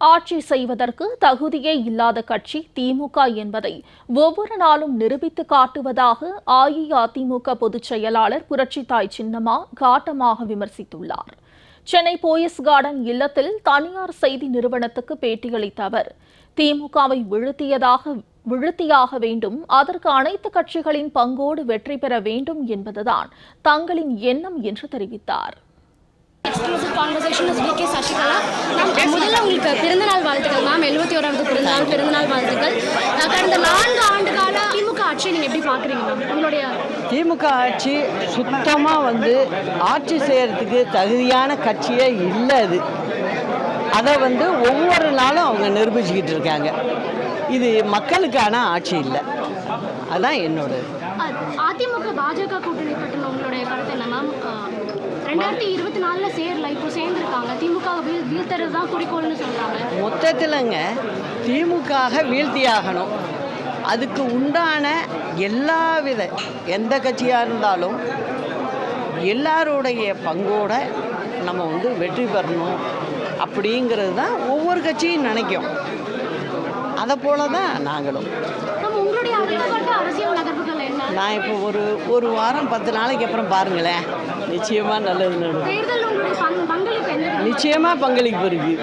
ஆட்சி செய்வதற்கு தகுதியே இல்லாத கட்சி திமுக என்பதை ஒவ்வொரு நாளும் நிரூபித்து காட்டுவதாக அஇஅதிமுக பொதுச் செயலாளர் புரட்சித்தாய் சின்னம்மா காட்டமாக விமர்சித்துள்ளார். சென்னை போயஸ் கார்டன் இல்லத்தில் தனியார் செய்தி நிறுவனத்துக்கு பேட்டியளித்த அவர், திமுகவை வீழ்த்தியாக வேண்டும், அதற்கு அனைத்து கட்சிகளின் பங்கோடு வெற்றி பெற வேண்டும் என்பதுதான் தங்களின் எண்ணம் என்று தெரிவித்தார். Exclusive conversation with VK. Sasikala ma'am, முதல்ல உங்களுக்கு பிறந்தநாள் வாழ்த்துக்கள் மேம். 71வது பிறந்தநாள் வாழ்த்துக்கள். கடந்த 4 ஆண்டு கால திமுக ஆட்சியை நீங்கள் எப்படி பார்க்குறீங்க மேம்? உங்களுடைய திமுக ஆட்சி சுத்தமாக ஆட்சி செய்கிறதுக்கு தகுதியான கட்சியே இல்லை. அதை ஒவ்வொரு நாளும் அவங்க நிரூபிச்சுக்கிட்டு இருக்காங்க. இது மக்களுக்கான ஆட்சி இல்லை. அதுதான் என்னோட. அதிமுக பாஜக கூட்டணி பற்றின உங்களுடைய கருத்து என்ன மேம்? 2024 சேரல, இப்போ சேர்ந்துருக்காங்க. திமுக வீழ்த்துறது தான் குறிக்கோள்னு சொல்கிறாங்க. மொத்தத்தில்ங்க திமுக வீழ்த்தியாகணும். அதுக்கு உண்டான எல்லாவித எந்த கட்சியாக இருந்தாலும் எல்லாருடைய பங்கோட நம்ம வெற்றி பெறணும் அப்படிங்கிறது தான் ஒவ்வொரு கட்சியும் நினைக்கும். அதை போல தான் நாங்களும். நான் இப்போ ஒரு வாரம் 10 நாளைக்கு அப்புறம் பாருங்களேன், நிச்சயமாக நல்லது நடக்கும். நிச்சயமாக பங்களிப்பு இருக்கு.